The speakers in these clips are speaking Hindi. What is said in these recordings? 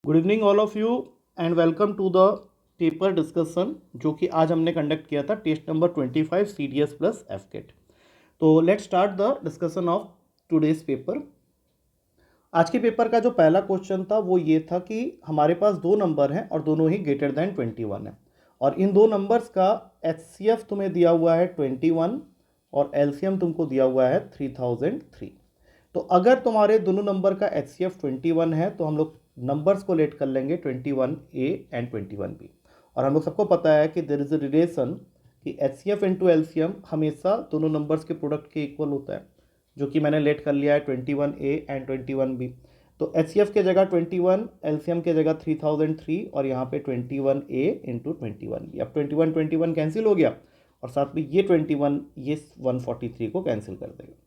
Good evening all of you and welcome to the paper discussion जो कि आज हमने कंडक्ट किया था test number 25 CDS plus AFCAT. तो let's start the discussion of today's paper. आज के पेपर का जो पहला क्वेश्चन था वो ये था कि हमारे पास दो नंबर हैं और दोनों ही ग्रेटर दैन 21 है और इन दो नंबर्स का HCF तुम्हें दिया हुआ है 21 और LCM तुमको दिया हुआ है 3003। तो अगर तुम्हारे दोनों नंबर का HCF 21 है तो हम लोग नंबर्स को लेट कर लेंगे 21A एंड 21B। और हम लोग सबको पता है कि देयर इज अ रिलेशन कि HCF इंटू LCM हमेशा दोनों नंबर्स के प्रोडक्ट के इक्वल होता है, जो कि मैंने लेट कर लिया है 21A एंड 21B। तो HCF के जगह 21, LCM के जगह 3003 और यहाँ पे 21A इंटू 21B। अब 21 कैंसिल हो गया और साथ में ये 21 ये 143 को कैंसिल कर देगा।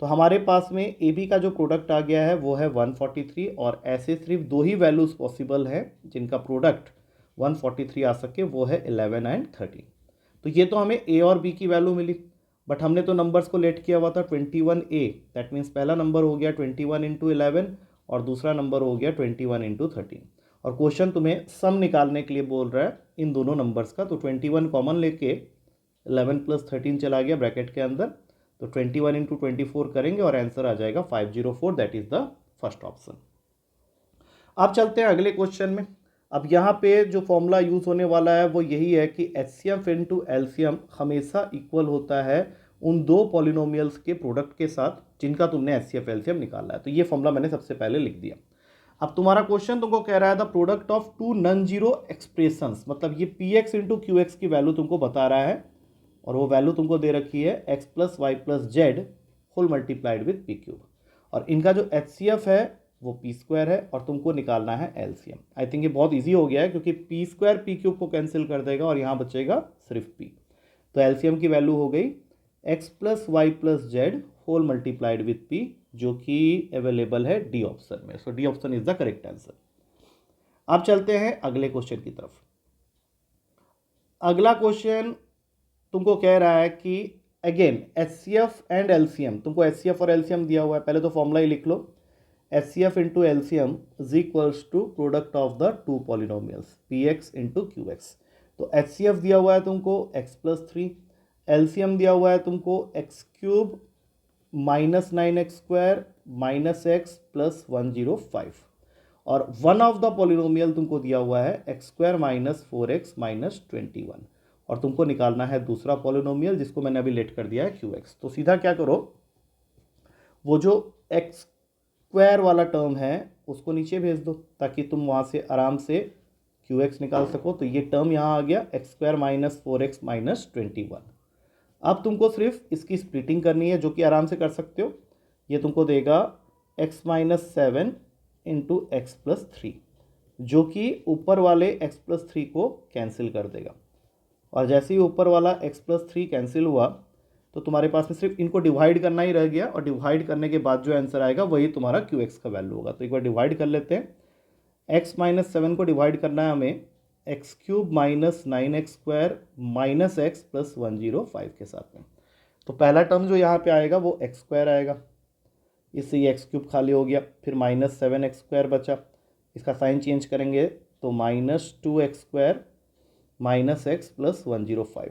तो हमारे पास में ए बी का जो प्रोडक्ट आ गया है वो है 143 और ऐसे सिर्फ दो ही वैल्यूज़ पॉसिबल हैं जिनका प्रोडक्ट 143 आ सके, वो है 11 एंड 13। तो ये तो हमें ए और बी की वैल्यू मिली, बट हमने तो नंबर्स को लेट किया हुआ था 21A। दैट मीन्स पहला नंबर हो गया 21 इंटू 11 और दूसरा नंबर हो गया 21 इंटू 13। और क्वेश्चन तुम्हें सम निकालने के लिए बोल रहा है इन दोनों नंबर्स का। तो 21 कॉमन लेके 11 प्लस 13 चला गया ब्रैकेट के अंदर, तो 21 इंटू 24 करेंगे और आंसर आ जाएगा 504। That is the first option. अब चलते हैं अगले क्वेश्चन में। अब यहाँ पे जो फॉर्मूला यूज होने वाला है वो यही है कि HCF इंटू LCM हमेशा इक्वल होता है उन दो पॉलिनोमियल्स के प्रोडक्ट के साथ जिनका तुमने HCF LCM निकाला है। तो ये फॉर्मूला मैंने सबसे पहले लिख दिया। अब तुम्हारा क्वेश्चन तुमको कह रहा है the product of two non zero expressions, मतलब ये PX इंटू QX की वैल्यू तुमको बता रहा है और वो वैल्यू तुमको दे रखी है x plus Y plus Z whole multiplied with P cube. और इनका जो HCF है वो पी स्क्वायर है और तुमको निकालना है LCM। आई थिंक ये बहुत इजी हो गया है क्योंकि पी स्क्वायर पी क्यूब को कैंसिल कर देगा और यहाँ बचेगा सिर्फ p। तो LCM की वैल्यू हो गई x plus Y plus Z whole multiplied with p, जो कि अवेलेबल है डी ऑप्शन में। So D option is the correct answer. अब चलते हैं अगले क्वेश्चन की तरफ। अगला क्वेश्चन तुमको कह रहा है कि अगेन HCF एंड LCM, तुमको HCF और LCM दिया हुआ है। पहले तो फॉर्मूला ही लिख लो, HCF into LCM is equals to product of the two polynomials PX into QX। तो HCF दिया हुआ है तुमको x प्लस 3, LCM दिया हुआ है तुमको x cube minus 9x square minus x plus 105 और वन ऑफ द पॉलिनोमियल तुमको दिया हुआ है x square minus 4x minus 21 और तुमको निकालना है दूसरा पॉलिनोमियल जिसको मैंने अभी लेट कर दिया है QX। तो सीधा क्या करो, वो जो x स्क्वायर वाला टर्म है उसको नीचे भेज दो ताकि तुम वहाँ से आराम से QX निकाल सको। तो ये टर्म यहाँ आ गया x square minus 4x minus 21। अब तुमको सिर्फ इसकी स्प्लिटिंग करनी है जो कि आराम से कर सकते हो। ये तुमको देगा x minus 7 into x plus 3, जो कि ऊपर वाले x प्लस 3 को कैंसिल कर देगा। और जैसे ही ऊपर वाला x प्लस 3 कैंसिल हुआ तो तुम्हारे पास में सिर्फ इनको डिवाइड करना ही रह गया और डिवाइड करने के बाद जो आंसर आएगा वही तुम्हारा QX का वैल्यू होगा। तो एक बार डिवाइड कर लेते हैं। x माइनस 7 को डिवाइड करना है हमें x cube minus 9x square minus x plus 105 के साथ में। तो पहला टर्म जो यहाँ पे आएगा वो x स्क्वायर आएगा, इससे ये x क्यूब खाली हो गया, फिर माइनस 7x स्क्वायर बचा, इसका साइन चेंज करेंगे तो minus 2x square minus x plus 105।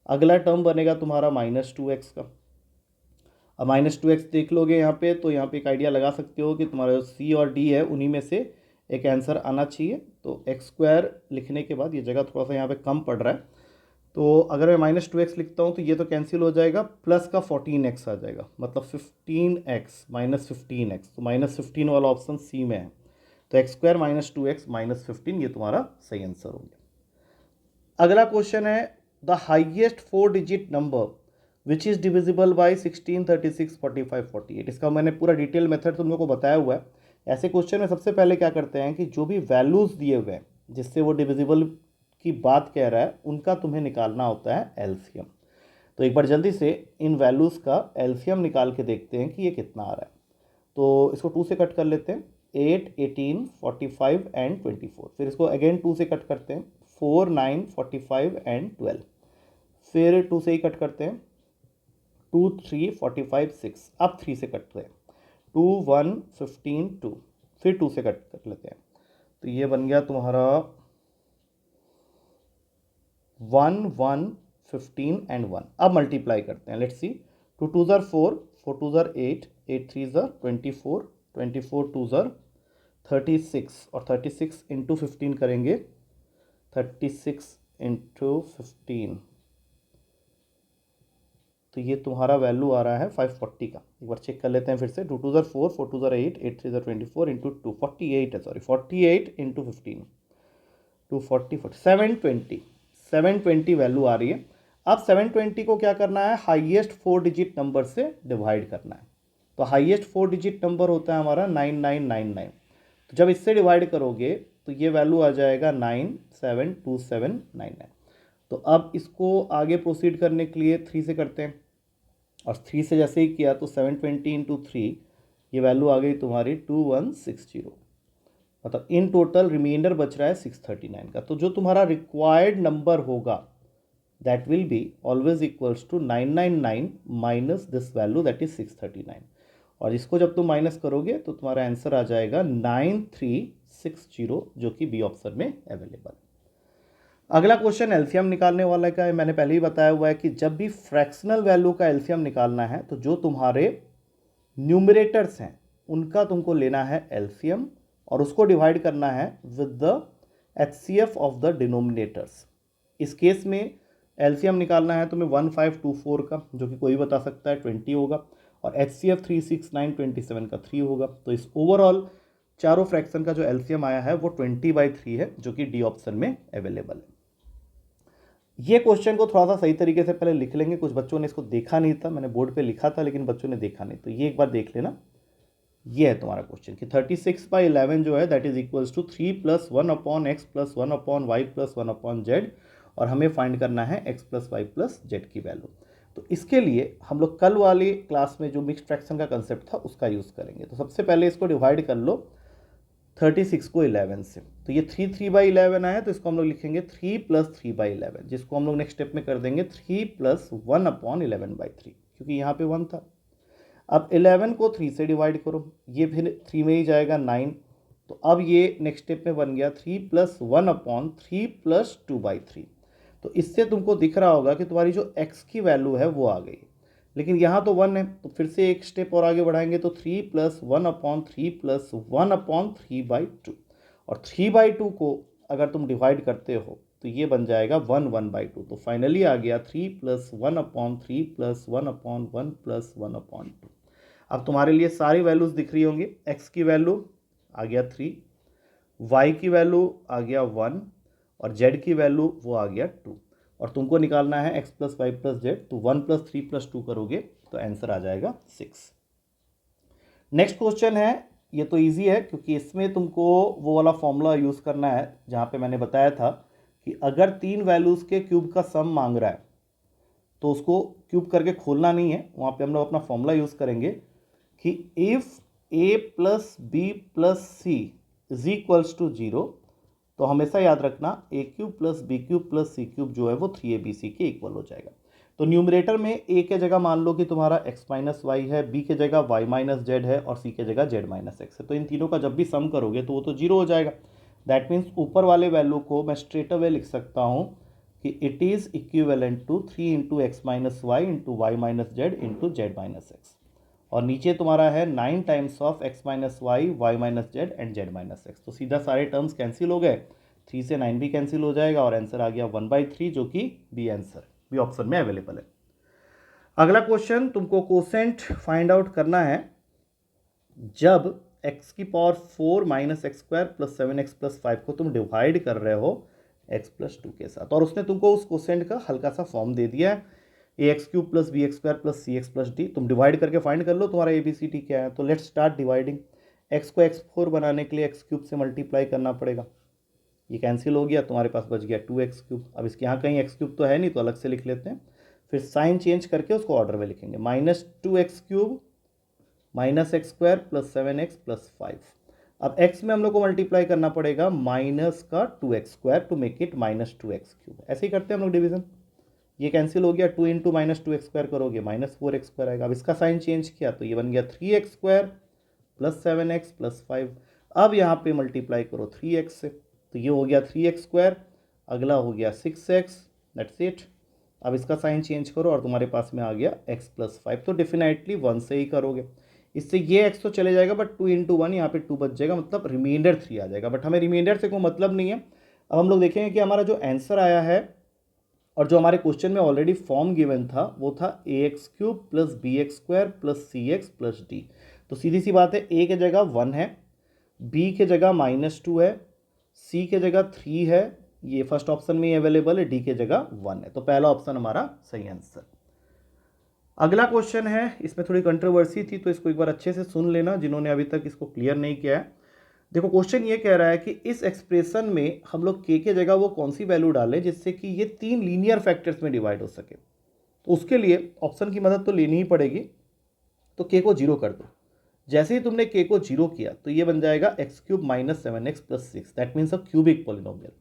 अगला टर्म बनेगा तुम्हारा माइनस 2x का। अब माइनस 2x देख लोगे यहाँ पे तो यहाँ पे एक आइडिया लगा सकते हो कि तुम्हारा जो C और D है उन्हीं में से एक आंसर आना चाहिए। तो x स्क्वायर लिखने के बाद ये जगह थोड़ा सा यहाँ पे कम पड़ रहा है, तो अगर मैं माइनस 2x लिखता हूँ तो ये तो कैंसिल हो जाएगा, प्लस का 14x आ जाएगा, मतलब 15x माइनस 15x। तो माइनस 15 वाला ऑप्शन C में है। तो x square minus 2x minus 15 ये तुम्हारा सही आंसर हो गया। अगला क्वेश्चन है the highest 4 digit number which is divisible by 16, 36, 45, 48। इसका मैंने पूरा डिटेल मेथड तुम लोगों को बताया हुआ है। ऐसे क्वेश्चन में सबसे पहले क्या करते हैं कि जो भी वैल्यूज़ दिए हुए हैं जिससे वो डिविजिबल की बात कह रहा है उनका तुम्हें निकालना होता है LCM। तो एक बार जल्दी से इन वैल्यूज़ का LCM निकाल के देखते हैं कि ये कितना आ रहा है। तो इसको 2 से कट कर लेते हैं, 8, 18, 45 एंड 24। फिर इसको अगेन 2 से कट करते हैं, 4, 9, 45 एंड 12। फिर 2 से ही कट करते हैं, 2, 3, 45, 6। अब 3 से कटते हैं, 2, 1, 15, 2। फिर 2 से कट कर लेते हैं, तो ये बन गया तुम्हारा 1 1 15 एंड 1। अब मल्टीप्लाई करते हैं, लेट्स सी। 2 2 ज़र 4, 4 2 ज़र 8, 8 3 ज़र 24, 24 2 ज़र 36, और 36 इंटू 15 करेंगे, 36 इंटू 15, तो ये तुम्हारा वैल्यू आ रहा है 540 का। एक बार चेक कर लेते हैं फिर से। 2 2 ज़र 4, 4 2 ज़र 8, 8 3 ज़र 24 इंटू 2, 48 है, सॉरी 48 इंटू 15, 240 720, 720 वैल्यू आ रही है। अब 720 को क्या करना है, हाईएस्ट 4 डिजिट नंबर से डिवाइड करना है। तो हाईएस्ट 4 डिजिट नंबर होता है हमारा 9999। तो जब इससे डिवाइड करोगे तो ये वैल्यू आ जाएगा 972799। तो अब इसको आगे प्रोसीड करने के लिए 3 से करते हैं, और 3 से जैसे ही किया तो 720 इंटू 3, ये वैल्यू आ गई तुम्हारी 2160। मतलब इन टोटल रिमाइंडर बच रहा है 639 का। तो जो तुम्हारा रिक्वायर्ड नंबर होगा that will be always equals to 999 minus this value that is 639। और इसको जब तुम माइनस करोगे तो तुम्हारा आंसर आ जाएगा 9360, जो कि बी ऑप्शन में अवेलेबल है। अगला क्वेश्चन एलसीएम निकालने वाला का है। मैंने पहले ही बताया हुआ है कि जब भी फ्रैक्शनल वैल्यू का एलसीएम निकालना है तो जो तुम्हारे न्यूमरेटर्स हैं उनका तुमको लेना है एलसीएम, और उसको डिवाइड करना है with the HCF of the denominators. इस केस में एलसीएम निकालना है तुम्हें 1524 का, जो कि कोई बता सकता है 20 होगा, और एचसीएफ 36927 का 3 होगा। तो इस ओवरऑल चारों फ्रैक्शन का जो एलसीएम आया है वो 20/3 है, जो कि डी ऑप्शन में अवेलेबल है। ये क्वेश्चन को थोड़ा सा सही तरीके से पहले लिख लेंगे। कुछ बच्चों ने इसको देखा नहीं था, मैंने बोर्ड पे लिखा था लेकिन बच्चों ने देखा नहीं, तो ये एक बार देख लेना। ये है तुम्हारा क्वेश्चन कि 36/11 जो है that is equals to 3 + 1 upon x + 1 upon y + 1 upon z, और हमें फाइंड करना है x + y + z की वैल्यू। तो इसके लिए हम लोग कल वाली क्लास में जो मिक्स्ड फ्रैक्शन का कंसेप्ट था उसका यूज़ करेंगे। तो सबसे पहले इसको डिवाइड कर लो 36 को 11 से। तो ये 3 3/11 आया, तो इसको हम लोग लिखेंगे 3 + 3/11, जिसको हम लोग नेक्स्ट स्टेप में कर देंगे 3 + 1 अपॉन 11/3, क्योंकि यहाँ पे 1 था। अब 11 को 3 से डिवाइड करो, ये फिर 3 में ही जाएगा 9। तो अब ये नेक्स्ट स्टेप में बन गया 3 + 1 अपॉन 3 + 2/3। तो इससे तुमको दिख रहा होगा कि तुम्हारी जो x की वैल्यू है वो आ गई, लेकिन यहाँ तो 1 है। तो फिर से एक स्टेप और आगे बढ़ाएंगे तो 3 + 1 अपॉन 3 + 1 अपॉन 3/2, और 3/2 को अगर तुम डिवाइड करते हो तो ये बन जाएगा 1 1/2। तो फाइनली आ गया 3 + 1 अपॉन 3 + 1 अपॉन 1 + 1 अपॉन 2। अब तुम्हारे लिए सारी वैल्यूज़ दिख रही होंगी। x की वैल्यू आ गया 3, y की वैल्यू आ गया 1, और z की वैल्यू वो आ गया 2, और तुमको निकालना है x + y + z। तो 1 + 3 + 2 करोगे तो आंसर आ जाएगा 6। नेक्स्ट क्वेश्चन है, ये तो इजी है क्योंकि इसमें तुमको वो वाला फॉर्मूला यूज़ करना है जहाँ पे मैंने बताया था कि अगर 3 वैल्यूज़ के क्यूब का सम मांग रहा है तो उसको क्यूब करके खोलना नहीं है, वहाँ पे हम लोग अपना फॉर्मूला यूज़ करेंगे कि if a + b + c is equals to 0, तो हमेशा याद रखना a³ + b³ + c³ जो है वो 3abc के इक्वल हो जाएगा। तो न्यूमरेटर में a के जगह मान लो कि तुम्हारा x - y है, b के जगह y - z है, और c के जगह z - x है। तो इन तीनों का जब भी सम करोगे तो वो तो 0 हो जाएगा। दैट मीन्स ऊपर वाले वैल्यू को मैं स्ट्रेट अवे लिख सकता हूँ कि it is equivalent to 3 × x - y × y - z × z - x, और नीचे तुम्हारा है 9 times of x - y, y - z and z - x। तो सीधा सारे टर्म्स कैंसिल हो गए, 3 से 9 भी कैंसिल हो जाएगा, और आंसर आ गया 1/3, जो कि बी आंसर बी ऑप्शन में अवेलेबल है। अगला क्वेश्चन, तुमको कोसेंट फाइंड आउट करना है जब x⁴ - x² + 7x + 5 को तुम डिवाइड कर रहे हो x + 2 के साथ, और उसने तुमको उस कोसेंट का हल्का सा फॉर्म दे दिया है ax³ + bx² + cx + d। तुम डिवाइड करके फाइंड कर लो तुम्हारा ABCD क्या है। तो लेट्स स्टार्ट डिवाइडिंग। x को x4 बनाने के लिए x³ से मल्टीप्लाई करना पड़ेगा, ये कैंसिल हो गया, तुम्हारे पास बच गया 2x³। अब इसके यहाँ कहीं x³ तो है नहीं, तो अलग से लिख लेते हैं। फिर साइन चेंज करके उसको ऑर्डर में लिखेंगे, -2x³ -x² + 7x + 5। अब x में हम लोग को मल्टीप्लाई करना पड़ेगा -2x² to make it -2x³। ऐसे ही करते हैं हम लोग डिवीजन। ये कैंसिल हो गया, 2 × -2x² करोगे -4x² आएगा। अब इसका साइन चेंज किया तो ये बन गया 3x² + 7x + 5। अब यहाँ पे मल्टीप्लाई करो 3x से, तो ये हो गया 3x², अगला हो गया 6x, दैट्स इट। अब इसका साइन चेंज करो और तुम्हारे पास में आ गया x+5, तो डेफिनेटली 1 से ही करोगे। इससे ये x तो चले जाएगा, बट 2 × 1 यहाँ पे 2 बच जाएगा, मतलब रिमाइंडर 3 आ जाएगा। बट हमें रिमाइंडर से कोई मतलब नहीं है। अब हम लोग देखेंगे कि हमारा जो आंसर आया है और जो हमारे क्वेश्चन में ऑलरेडी फॉर्म गिवन था वो था ax³ + bx² + cx + d। तो सीधी सी बात है, a के जगह 1 है, b के जगह -2 है, c के जगह 3 है, ये फर्स्ट ऑप्शन में अवेलेबल है, d के जगह 1 है। तो पहला ऑप्शन हमारा सही आंसर। अगला क्वेश्चन है, इसमें थोड़ी कंट्रोवर्सी थी तो इसको एक बार अच्छे से सुन लेना जिन्होंने अभी तक इसको क्लियर नहीं किया है। देखो क्वेश्चन ये कह रहा है कि इस एक्सप्रेशन में हम लोग k के जगह वो कौन सी वैल्यू डालें जिससे कि ये 3 लीनियर फैक्टर्स में डिवाइड हो सके। तो उसके लिए ऑप्शन की मदद तो लेनी ही पड़ेगी। तो k को 0 कर दो। जैसे ही तुमने k को 0 किया तो ये बन जाएगा x³ - 7x + 6, that means a cubic polynomial.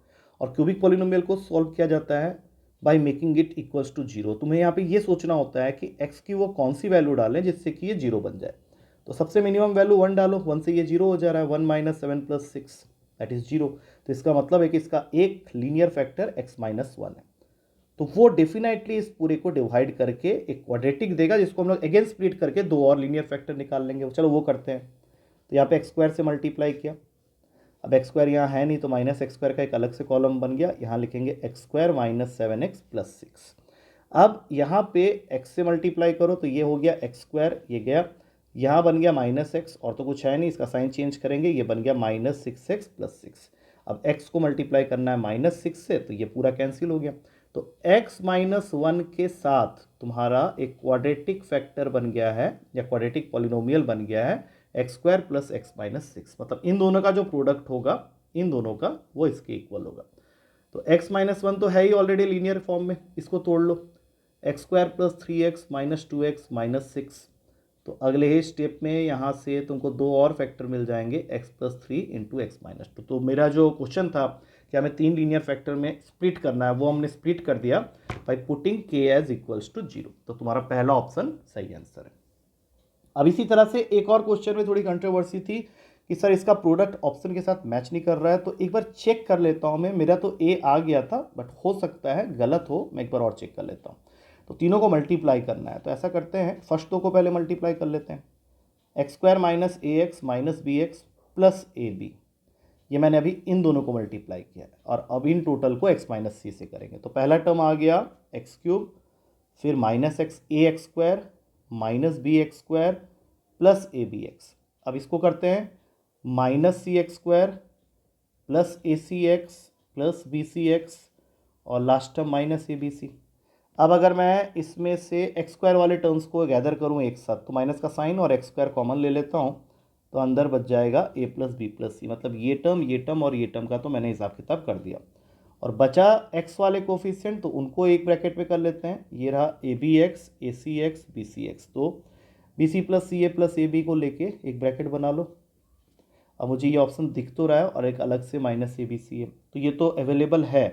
और क्यूबिक पॉलिनोमियल को सॉल्व किया जाता है by making it equals to 0। तुम्हें यहाँ पे ये सोचना होता है कि x की वो कौन सी वैल्यू डालें जिससे कि ये 0 बन जाए। तो सबसे मिनिमम वैल्यू 1 डालो, 1 से ये 0 हो जा रहा है, 1 - 7 + 6 दैट इज 0। तो इसका मतलब है कि इसका एक लीनियर फैक्टर x - 1 है। तो वो डेफिनेटली इस पूरे को डिवाइड करके एक क्वाड्रेटिक देगा, जिसको हम लोग अगेन स्प्लिट करके 2 और लीनियर फैक्टर निकाल लेंगे। चलो वो करते हैं। तो यहाँ पे x² से मल्टीप्लाई किया, अब x² यहाँ है नहीं तो -x² का एक अलग से कॉलम बन गया, यहाँ लिखेंगे x² - 7x + 6। अब यहाँ पे x से मल्टीप्लाई करो तो ये हो गया x², ये गया, यहाँ बन गया -x, और तो कुछ है नहीं, इसका साइन चेंज करेंगे, ये बन गया -6x + 6। अब x को मल्टीप्लाई करना है -6 से, तो ये पूरा कैंसिल हो गया। तो x - 1 के साथ तुम्हारा एक क्वाड्रेटिक फैक्टर बन गया है या क्वाड्रेटिक पॉलिनोमियल बन गया है x² + x - 6। मतलब इन दोनों का जो प्रोडक्ट होगा इन दोनों का वो इसके इक्वल होगा। तो x - 1 तो है ही ऑलरेडी लीनियर फॉर्म में, इसको तोड़ लो, x² + 3x - 2x - 6। तो अगले ही स्टेप में यहाँ से तुमको 2 और फैक्टर मिल जाएंगे, x + 3 × x - 2। तो मेरा जो क्वेश्चन था कि हमें 3 लीनियर फैक्टर में स्प्लिट करना है, वो हमने स्प्लिट कर दिया by putting k as equals to 0। तो तुम्हारा पहला ऑप्शन सही आंसर है। अब इसी तरह से एक और क्वेश्चन में थोड़ी कंट्रोवर्सी थी कि सर इसका प्रोडक्ट ऑप्शन के साथ मैच नहीं कर रहा है, तो एक बार चेक कर लेता हूँ मैं। मेरा तो ए आ गया था, बट हो सकता है गलत हो, मैं एक बार और चेक कर लेता हूँ। तो तीनों को मल्टीप्लाई करना है, तो ऐसा करते हैं, फर्स्ट दो को पहले मल्टीप्लाई कर लेते हैं, x² - ax - bx + ab। ये मैंने अभी इन दोनों को मल्टीप्लाई किया है और अब इन टोटल को x - c से करेंगे। तो पहला टर्म आ गया x³, फिर -ax² - bx² + abx। अब इसको करते हैं -cx² + acx + bcx और लास्ट टर्म -abc। अब अगर मैं इसमें से x² वाले टर्म्स को गैदर करूं एक साथ, तो माइनस का साइन और x² कॉमन ले लेता हूं, तो अंदर बच जाएगा a + b + c। मतलब ये टर्म और ये टर्म का तो मैंने हिसाब किताब कर दिया। और बचा x वाले कोफिशिएंट, तो उनको एक ब्रैकेट में कर लेते हैं, ये रहा abx, acx, bcx। तो bc + ca + ab को लेके एक ब्रैकेट बना लो। अब मुझे ये ऑप्शन दिख तो रहा है और एक अलग से -abc है, तो ये तो अवेलेबल है,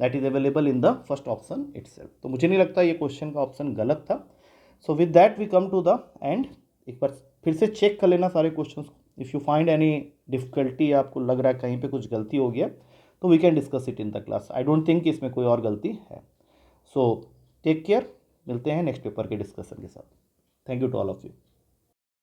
that is available in the first option itself. तो मुझे नहीं लगता ये क्वेश्चन का ऑप्शन गलत था। So with that we come to the end. एक बार फिर से चेक कर लेना सारे क्वेश्चंस को। If you find any difficulty, आपको लग रहा है कहीं पे कुछ गलती हो गया, तो we can discuss it in the class. I don't think इसमें कोई और गलती है। सो टेक केयर, मिलते हैं नेक्स्ट पेपर के डिस्कशन के साथ। Thank you to all of you.